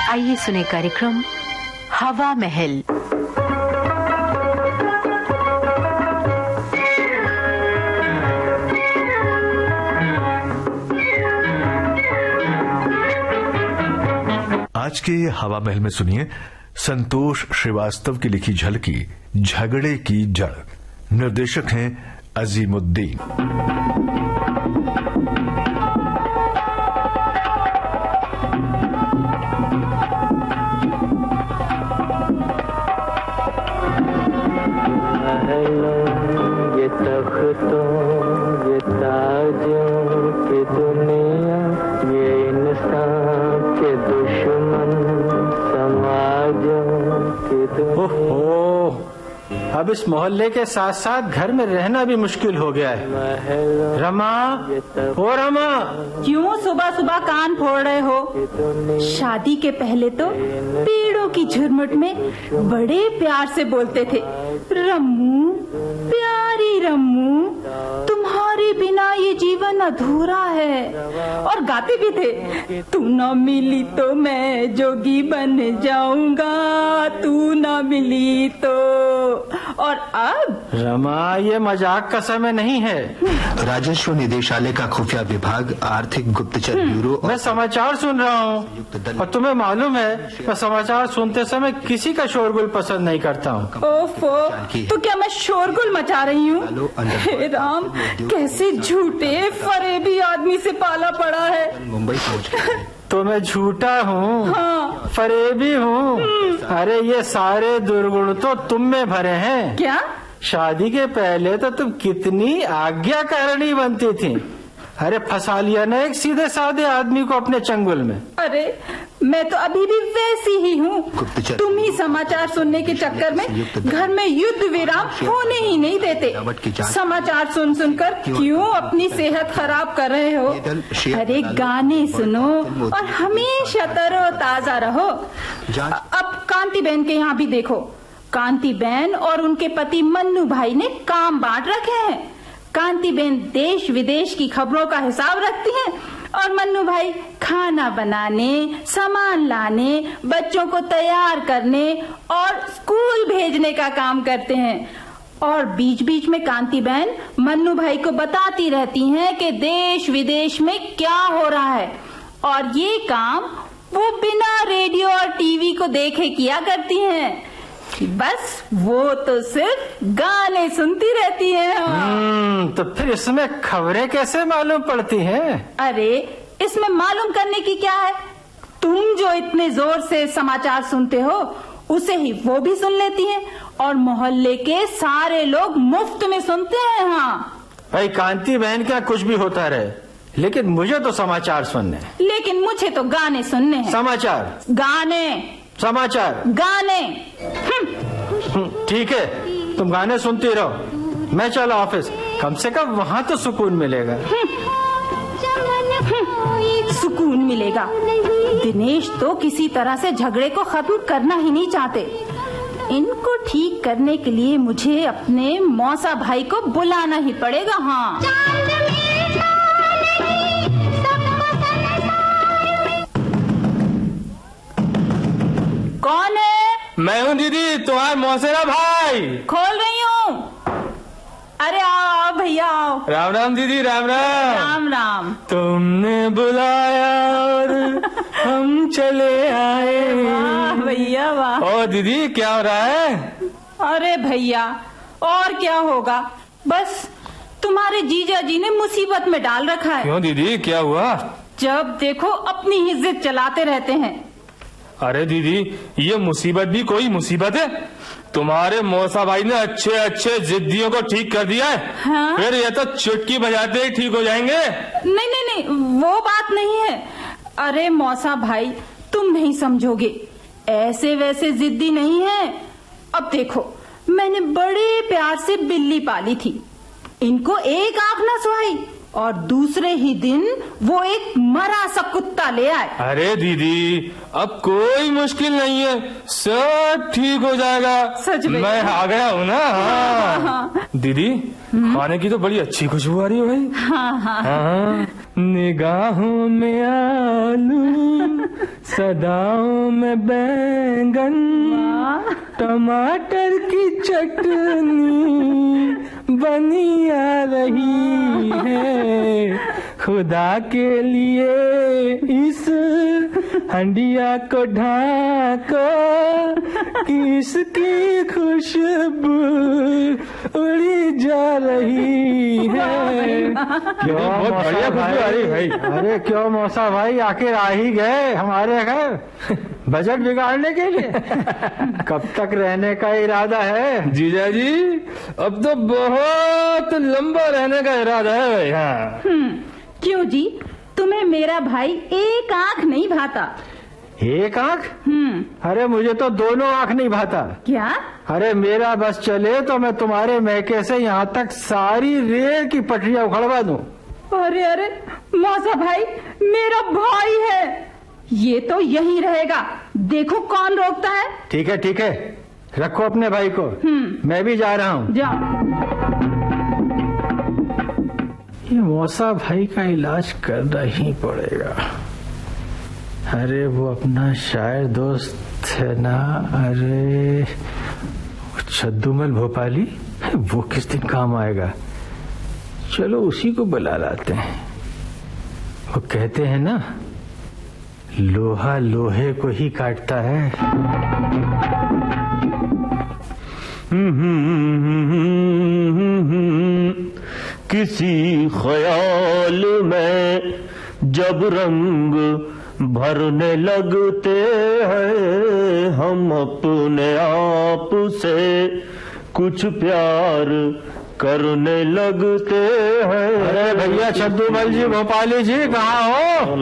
आइए सुने कार्यक्रम हवा महल। आज के हवा महल में सुनिए संतोष श्रीवास्तव की लिखी झलकी झगड़े की जड़। निर्देशक हैं अजीमुद्दीन। अब इस मोहल्ले के साथ साथ घर में रहना भी मुश्किल हो गया है। रमा, ओ रमा, क्यों सुबह सुबह कान फोड़ रहे हो? शादी के पहले तो पेड़ों की झुरमुट में बड़े प्यार से बोलते थे, रम्मू, प्यारी रम्मू, तुम्हारे बिना ये जीवन अधूरा है। और गाते भी थे, तू न मिली तो मैं जोगी बन जाऊंगा, तू न मिली तो। और अब रमा, ये मजाक का समय नहीं है। राजस्व निदेशालय का खुफिया विभाग, आर्थिक गुप्तचर ब्यूरो। मैं समाचार सुन रहा हूँ और तुम्हें मालूम है मैं समाचार सुनते समय किसी का शोरगुल पसंद नहीं करता हूँ। ओफो, तो क्या मैं शोरगुल मचा रही हूँ? हे राम, कैसे झूठे फरेबी आदमी से पाला पड़ा है। मुंबई पहुँच गए। तो मैं झूठा हूँ? हाँ। फरेबी हूँ? अरे ये सारे दुर्गुण तो तुम में भरे हैं। क्या? शादी के पहले तो तुम कितनी आज्ञाकारिणी बनती थी। अरे फंसा लिया ना एक सीधे साधे आदमी को अपने चंगुल में। अरे मैं तो अभी भी वैसी ही हूँ। तुम ही समाचार सुनने के चक्कर में घर में युद्ध विराम होने ही नहीं देते। समाचार सुन सुनकर क्यों अपनी सेहत खराब कर रहे हो? अरे गाने सुनो और हमेशा तरोताजा रहो। अब कांति बहन के यहाँ भी देखो, कांति बहन और उनके पति मन्नू भाई ने काम बांट रखे हैं। कांति बहन देश विदेश की खबरों का हिसाब रखती हैं और मन्नू भाई खाना बनाने, सामान लाने, बच्चों को तैयार करने और स्कूल भेजने का काम करते हैं। और बीच बीच में कांति बहन मन्नू भाई को बताती रहती हैं कि देश विदेश में क्या हो रहा है। और ये काम वो बिना रेडियो और टीवी को देखे किया करती हैं। बस वो तो सिर्फ गाने सुनती रहती हैं। तो फिर इसमें खबरें कैसे मालूम पड़ती हैं? अरे इसमें मालूम करने की क्या है? तुम जो इतने जोर से समाचार सुनते हो उसे ही वो भी सुन लेती हैं और मोहल्ले के सारे लोग मुफ्त में सुनते हैं। हाँ भाई, कांति बहन क्या कुछ भी होता रहे, लेकिन मुझे तो समाचार सुनने। लेकिन मुझे तो गाने सुनने हैं। समाचार, गाने, समाचार, गाने। ठीक है, तुम गाने सुनती रहो, मैं चला ऑफिस। कम से कम वहाँ तो सुकून मिलेगा। सुकून मिलेगा? दिनेश तो किसी तरह से झगड़े को खत्म करना ही नहीं चाहते। इनको ठीक करने के लिए मुझे अपने मौसा भाई को बुलाना ही पड़ेगा। हाँ, कौन है? मैं हूँ दीदी, तुम्हारे मौसेरा भाई। खोल रही हूँ। अरे आओ भैया आओ। राम राम दीदी, राम राम। राम राम। तुमने बुलाया और हम चले आए। वाह भैया वाह। ओ दीदी, क्या हो रहा है? अरे भैया, और क्या होगा, बस तुम्हारे जीजा जी ने मुसीबत में डाल रखा है। क्यों दीदी, क्या हुआ? जब देखो अपनी ही जिद चलाते रहते हैं। अरे दीदी, ये मुसीबत भी कोई मुसीबत है? तुम्हारे मौसा भाई ने अच्छे अच्छे जिद्दियों को ठीक कर दिया है। हाँ? फिर ये तो चुटकी बजाते ही ठीक हो जाएंगे। नहीं नहीं नहीं, वो बात नहीं है। अरे मौसा भाई, तुम नहीं समझोगे, ऐसे वैसे जिद्दी नहीं है। अब देखो, मैंने बड़े प्यार से बिल्ली पाली थी, इनको एक आंख न सुहाई और दूसरे ही दिन वो एक मरा सा कुत्ता ले आए। अरे दीदी, अब कोई मुश्किल नहीं है, सब ठीक हो जाएगा। सच में? मैं आ गया हूँ ना। हाँ। दीदी, खाने की तो बड़ी अच्छी खुशबू आ रही है भाई। हाँ हाँ। हाँ, निगाहों में आलू सदाओं में बैंगन टमाटर की चटनी बनी आ रही है, खुदा के लिए इस हंडिया को ढाको कि इसकी खुशबू उड़ी जा रही है। क्यों मौसा भाई? अरे क्यों मौसा भाई, आखिर आ ही गए हमारे घर बजट बिगाड़ने के लिए। कब तक रहने का इरादा है? जीजा जी अब तो बहुत लंबा रहने का इरादा है भाई। हाँ। क्यों जी, तुम्हें मेरा भाई एक आंख नहीं भाता? एक आंख? अरे मुझे तो दोनों आंख नहीं भाता। क्या? अरे मेरा बस चले तो मैं तुम्हारे मैके से यहाँ तक सारी रेल की पटरियां उखड़वा दूं। अरे अरे मौसा भाई मेरा भाई है, ये तो यहीं रहेगा, देखो कौन रोकता है। ठीक है, रखो अपने भाई को। मैं भी जा रहा हूँ। जाओ। ये मौसा भाई का इलाज करना ही पड़ेगा। अरे वो अपना शायर दोस्त है ना, अरे छद्दूमल भोपाली, वो किस दिन काम आएगा। चलो उसी को बुला लाते हैं। वो कहते हैं ना, लोहा लोहे को ही काटता है। किसी ख्याल में जब रंग भरने लगते हैं, हम अपने आप से कुछ प्यार करने लगते हैं। अरे भैया छद्दूमल जी, भोपाली जी, कहाँ हो?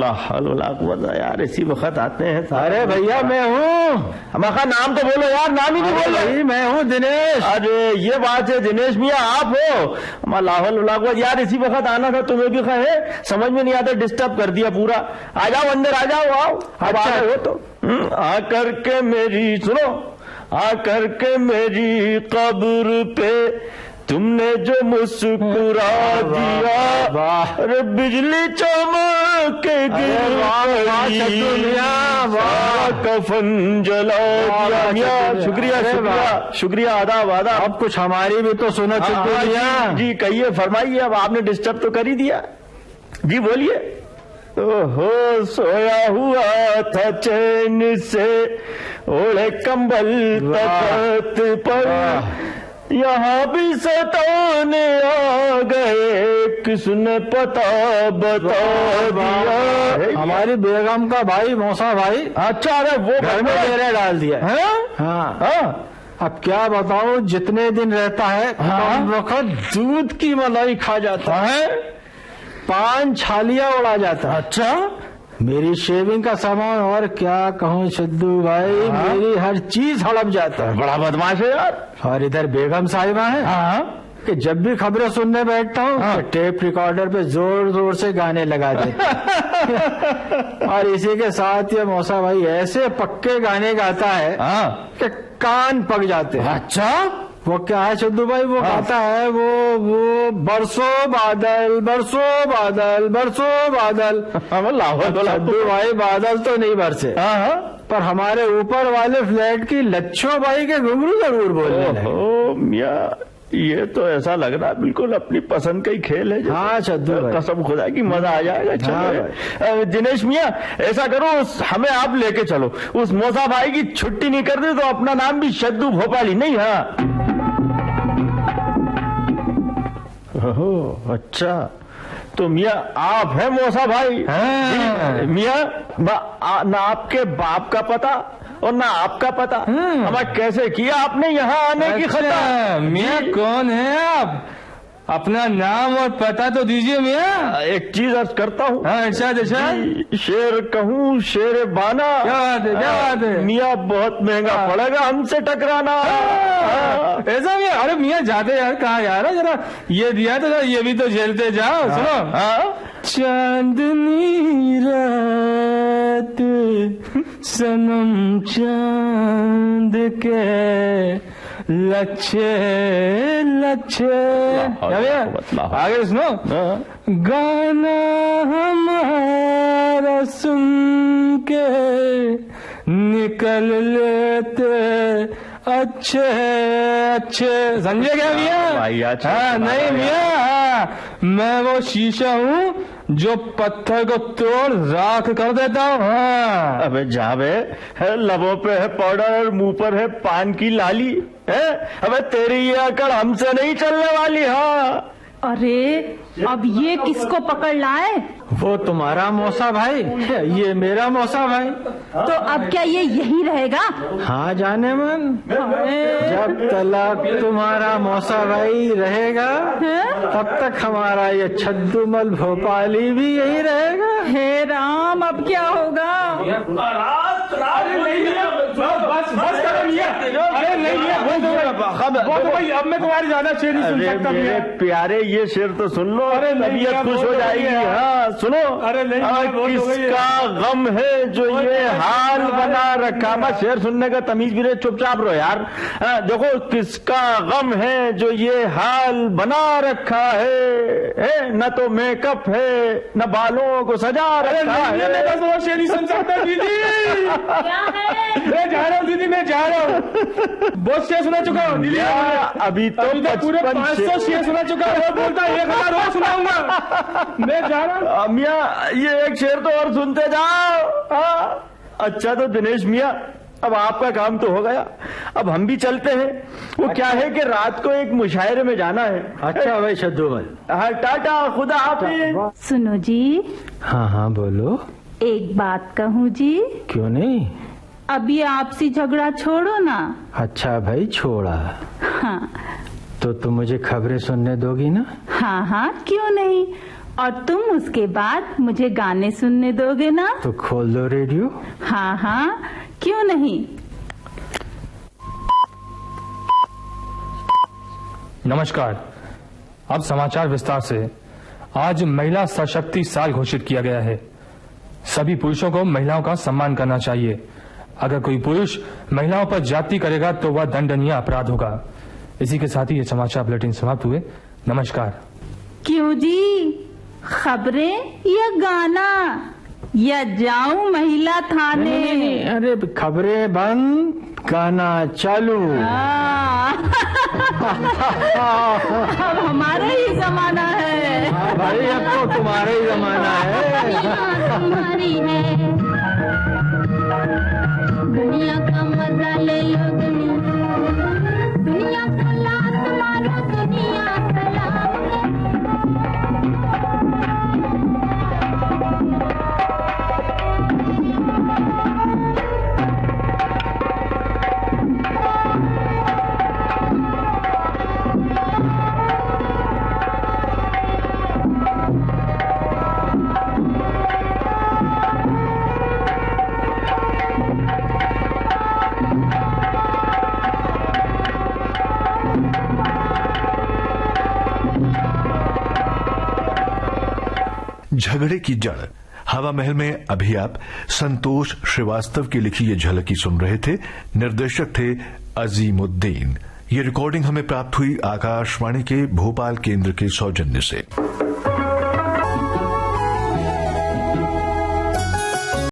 यार इसी वक्त आते हैं। अरे भैया मैं हूँ। हमारा नाम तो बोलो यार, नाम ही नहीं बोलो। मैं हूँ दिनेश। अरे ये बात है दिनेश मियाँ, आप हो? हमारा यार इसी वक्त आना था, तुम्हें भी कहे समझ में नहीं आता, डिस्टर्ब कर दिया पूरा। आ जाओ अंदर, आ जाओ, आओ। अब आ रहे हो तो आकर के मेरी सुनो, आकर के मेरी कब्र पे तुमने जो मुस्कुरा दिया, अरे बिजली चमक के गिर पड़ी, कफन जला दिया। शुक्रिया शुक्रिया, आदाब आदाब। अब कुछ हमारी भी तो सुनो छद्दू जी कहिए, फरमाइए। अब आपने डिस्टर्ब तो कर ही दिया, जी बोलिए। ओहो सोया हुआ था चैन से, ओढ़े कंबल तख्त पर, यहाँ भी सताने आ गए, किसने पता बता दिया। हमारी बेगम का भाई मौसा भाई। अच्छा, अरे वो घर में डेरा डाल दिया है। हाँ। अब क्या बताऊं, जितने दिन रहता है वक्त दूध की मलाई खा जाता है, पान छालियां उड़ा जाता है। अच्छा, मेरी शेविंग का सामान, और क्या कहूँ छद्दू भाई, मेरी हर चीज हड़प जाता है। बड़ा बदमाश है यार। और इधर बेगम साहिबा है कि जब भी खबरें सुनने बैठता हूँ तो टेप रिकॉर्डर पे जोर जोर से गाने लगा देते। और इसी के साथ ये मौसा भाई ऐसे पक्के गाने गाता है कि कान पक जाते हैं। अच्छा, वो क्या है छद्दू भाई, वो गाता है वो बरसों बादल, बरसों बादल, बरसों बादल। छद्दू भाई बादल तो नहीं बरसे, पर हमारे ऊपर वाले फ्लैट की लच्छो भाई के घुंघरू जरूर बोलने लगे। मियाँ ये तो ऐसा लग रहा है बिल्कुल अपनी पसंद का ही खेल है। हाँ छद्दू भाई, कसम खुदा की मजा आ जाएगा। चलो दिनेश मियाँ ऐसा करो, हमें आप लेके चलो, उस मौसा भाई की छुट्टी नहीं कर दे तो अपना नाम भी छद्दू भोपाली नहीं। हाँ अच्छा, तो मियाँ आप हैं मौसा भाई? मियाँ ना आपके बाप का पता और ना आपका पता, हमें कैसे किया आपने यहाँ आने की खता? मियाँ कौन है आप? अपना नाम और पता तो दीजिए मियाँ। एक चीज अर्ज करता हूँ। इरशाद इरशाद। शेर कहूँ शेर बाना। क्या बात है मियाँ, बहुत महंगा पड़ेगा हमसे टकराना। ऐसा मियाँ? अरे मियाँ जाते यार, कहाँ यार, जरा ये दिया तो ये भी तो झेलते जाओ। सुनो, चांदनी रात सनम चांद के लच्छे लच्छे, आगे सुनो। गाना हमारा सुन के निकल लेते अच्छे अच्छे। समझे क्या मियाँ? भाई अच्छा हाँ नहीं मियाँ, मैं वो शीशा हूँ जो पत्थर को तोड़ राख कर देता हूँ। हाँ अबे जावे है, लबों पे है पाउडर और मुंह पर है पान की लाली है। अबे तेरी ये अकड़ हमसे नहीं चलने वाली। हाँ अरे अब ये किसको पकड़ लाए? वो तुम्हारा मौसा भाई, ये मेरा मौसा भाई। तो अब क्या ये यही रहेगा? हाँ जाने मन, जब तक तुम्हारा मौसा भाई रहेगा तब तक हमारा ये छद्दूमल भोपाली भी यही रहेगा। हे राम, अब क्या होगा? बस करो मियाँ। अरे नहीं मियाँ, वो तो भाई अब मैं तुम्हारी ज्यादा शेर नहीं सुन सकता मेरे प्यारे ये शेर तो सुन लो, अरे नहीं तबीयत मियाँ, खुश वो हो तो जाएगी। भैया। हाँ सुनो, अरे नहीं मियाँ, वो तो भैया। किसका गम है जो ये हाल बना रखा। मैं शेर सुनने का तमीज भी रहे, चुपचाप रहो यार। देखो, किसका गम है जो ये हाल बना रखा है, न तो मेकअप है न बालों को सजा रखा है। मैं बस वो शेर नहीं सुन सकता दीदी। क्या है? मैं जा रहा हूँ दीदी, मैं जा रहा हूँ। बहुत शेर सुना चुका हूँ दीदी। अभी तो पूरे 500 शेर सुना चुका हूँ। वो बोलता है 1000 और सुनाऊंगा। मैं जा रहा हूँ। मियाँ ये एक शेर तो और सुनते जाओ। हाँ अच्छा तो दिनेश मियाँ, अब आपका काम तो हो गया, अब हम भी चलते हैं। वो क्या है कि रात को एक मुशायरे में जाना है। अच्छा भाई छद्दूमल। हाँ टाटा, खुदा हाफिज। सुनो जी, हाँ हाँ बोलो। एक बात कहूँ जी, क्यों नहीं? अभी आपसी झगड़ा छोड़ो ना। अच्छा भाई छोड़ा, हाँ तो तुम मुझे खबरें सुनने दोगी ना? हाँ हाँ क्यों नहीं, और तुम उसके बाद मुझे गाने सुनने दोगे ना? तो खोल दो रेडियो। हाँ हाँ क्यों नहीं। नमस्कार, अब समाचार विस्तार से। आज महिला सशक्ति साल घोषित किया गया है। सभी पुरुषों को महिलाओं का सम्मान करना चाहिए। अगर कोई पुरुष महिलाओं पर ज्यादती करेगा तो वह दंडनीय अपराध होगा। इसी के साथ ही ये समाचार बुलेटिन समाप्त हुए। नमस्कार। क्यों जी, खबरें या गाना या जाऊं महिला थाने? नहीं, अरे खबरें बंद, गाना चालू। अब हमारा ही जमाना है। भाई अब तो तुम्हारा ही जमाना है। तुम्हारी है दुनिया का मजा ले लो, दुनिया को लात मारो, दुनिया झगड़े की जड़ हवा महल में अभी आप संतोष श्रीवास्तव की लिखी ये झलकी सुन रहे थे। निर्देशक थे अजीमुद्दीन। ये रिकॉर्डिंग हमें प्राप्त हुई आकाशवाणी के भोपाल केंद्र के सौजन्य से।